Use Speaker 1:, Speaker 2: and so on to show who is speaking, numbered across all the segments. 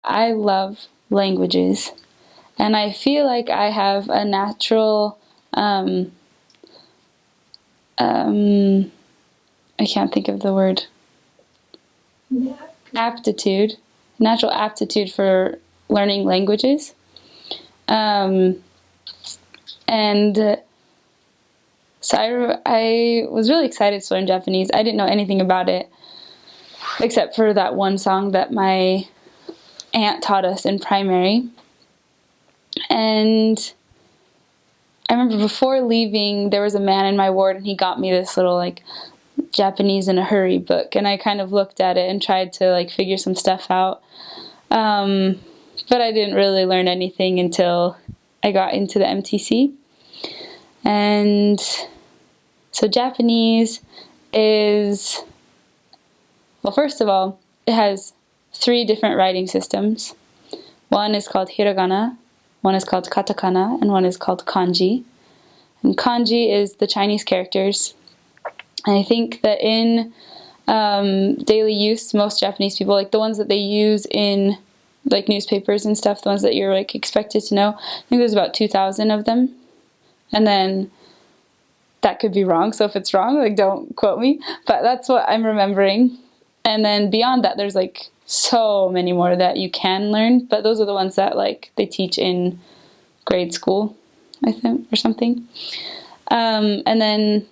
Speaker 1: I love languages, and I feel like I have a natural, I can't think of the word, natural aptitude for learning languages. And so I was really excited to learn Japanese. I didn't know anything about it except for that one song that my aunt taught us in primary. And I remember before leaving, there was a man in my ward, and he got me this little, like, Japanese in a Hurry book, and I kind of looked at it and tried to, like, figure some stuff out. But I didn't really learn anything until I got into the MTC. And so Japanese is, well, first of all, it has 3 different writing systems. One is called hiragana, one is called katakana, and one is called kanji. And kanji is the Chinese characters. And I think that in daily use, most Japanese people, like the ones that they use in like newspapers and stuff, the ones that you're like expected to know, I think there's about 2,000 of them. And then that could be wrong, so if it's wrong, like, don't quote me, but that's what I'm remembering. And then beyond that, there's like so many more that you can learn, but those are the ones that like they teach in grade school, I think, or something. And then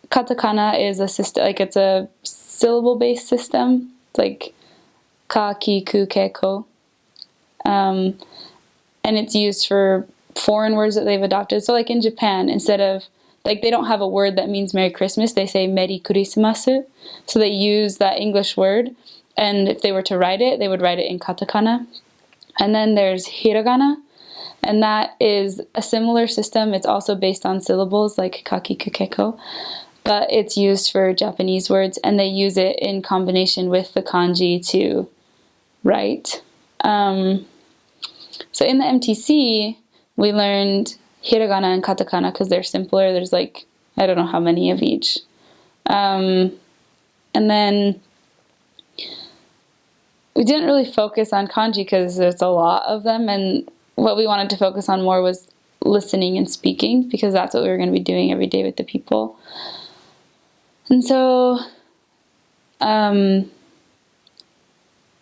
Speaker 1: katakana is a system, like it's a syllable-based system. It's like ka, ki, ku, ke, ko. And it's used for foreign words that they've adopted. So like in Japan, instead of, like, they don't have a word that means Merry Christmas, they say Merry Christmasu. So they use that English word, and if they were to write it, they would write it in katakana. And then there's hiragana, and that is a similar system. It's also based on syllables, like kaki, kukeko, but it's used for Japanese words, and they use it in combination with the kanji to write. So in the MTC, we learned hiragana and katakana because they're simpler. There's like, I don't know how many of each. And then we didn't really focus on kanji because there's a lot of them, and what we wanted to focus on more was listening and speaking, because that's what we were going to be doing every day with the people. And so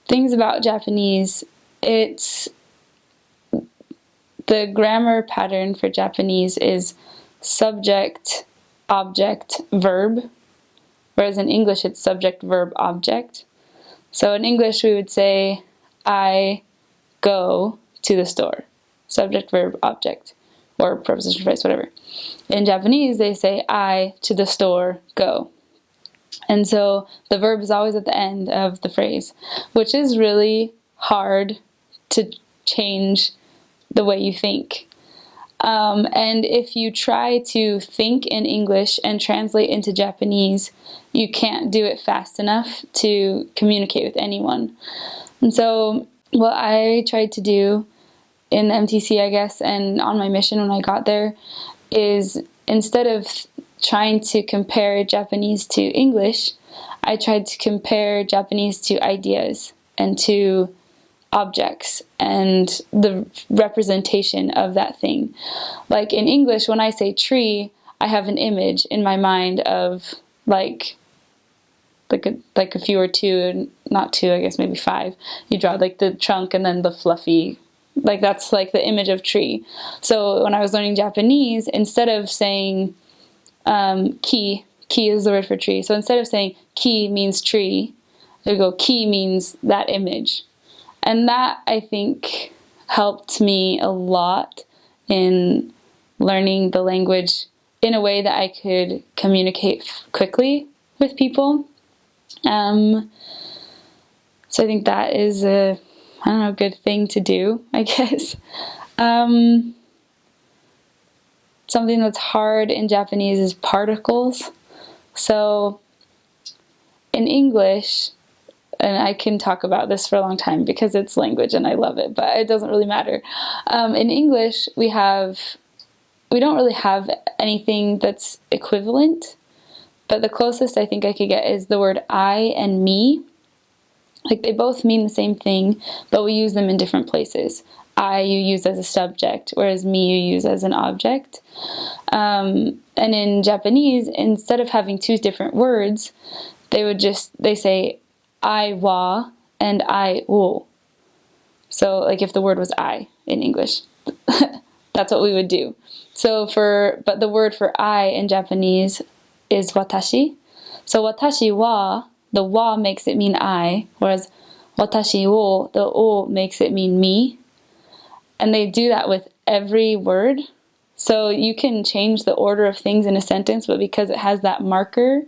Speaker 1: things about Japanese, it's the grammar pattern for Japanese is subject, object, verb, whereas in English it's subject, verb, object. So in English we would say, I go to the store. Subject, verb, object, or preposition, phrase, whatever. In Japanese they say, I to the store go. And so the verb is always at the end of the phrase, which is really hard to change the way you think. And if you try to think in English and translate into Japanese, you can't do it fast enough to communicate with anyone. And so what I tried to do in the MTC, I guess, and on my mission when I got there, is instead of trying to compare Japanese to English, I tried to compare Japanese to ideas and to objects and the representation of that thing. Like in English, when I say tree, I have an image in my mind of like if you were two, not two, I guess maybe 5, you draw like the trunk and then the fluffy, like that's like the image of tree. So when I was learning Japanese, instead of saying ki is the word for tree, so instead of saying ki means tree, I would go ki means that image. And that, I think, helped me a lot in learning the language in a way that I could communicate quickly with people. So I think that is a, I don't know, good thing to do, I guess. Something that's hard in Japanese is particles. So in English, and I can talk about this for a long time because it's language and I love it, but it doesn't really matter. In English, we don't really have anything that's equivalent, but the closest I think I could get is the word I and me. Like, they both mean the same thing, but we use them in different places. I you use as a subject, whereas me you use as an object. And in Japanese, instead of having two different words, they say I wa and I wo. So like if the word was I in English, that's what we would do. But the word for I in Japanese is watashi. So watashi wa, the wa makes it mean I, whereas watashi wo, the o makes it mean me. And they do that with every word. So you can change the order of things in a sentence, but because it has that marker,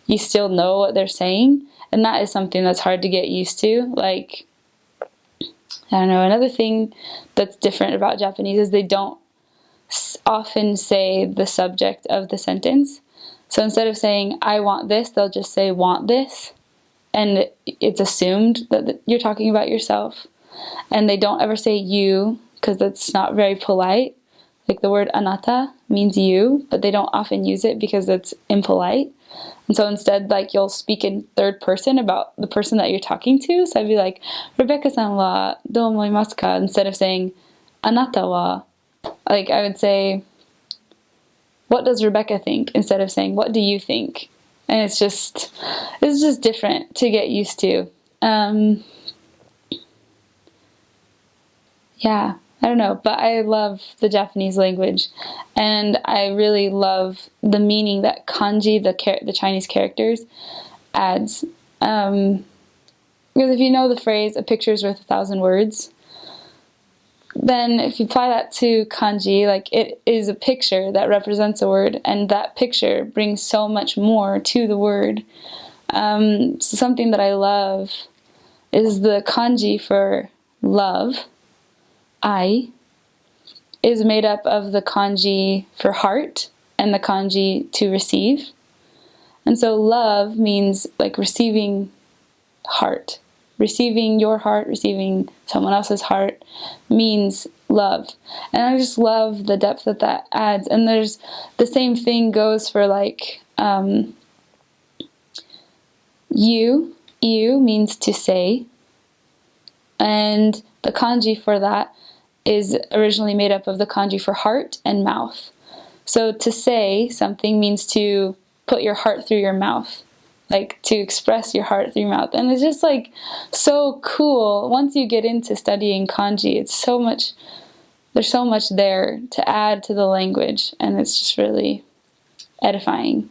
Speaker 1: you still know what they're saying. And that is something that's hard to get used to. Like, I don't know, another thing that's different about Japanese is they don't often say the subject of the sentence. So instead of saying, I want this, they'll just say, want this. And it's assumed that you're talking about yourself. And they don't ever say you, because that's not very polite. Like the word anata means you, but they don't often use it because it's impolite. And so instead, like, you'll speak in third person about the person that you're talking to. So I'd be like, Rebecca-san wa dou omoimasu ka? Instead of saying, anata wa. Like, I would say, what does Rebecca think? Instead of saying, what do you think? And it's just different to get used to. Yeah, I don't know, but I love the Japanese language, and I really love the meaning that kanji, the Chinese characters, adds. Because if you know the phrase, a picture is worth 1,000 words, then if you apply that to kanji, like, it is a picture that represents a word, and that picture brings so much more to the word. So something that I love is the kanji for love, I, is made up of the kanji for heart and the kanji to receive. And so love means like receiving heart. Receiving your heart, receiving someone else's heart means love. And I just love the depth that adds. And there's the same thing goes for like you means to say. And the kanji for that is originally made up of the kanji for heart and mouth. So to say something means to put your heart through your mouth, like to express your heart through your mouth. And it's just like so cool. Once you get into studying kanji, there's so much there to add to the language, and it's just really edifying.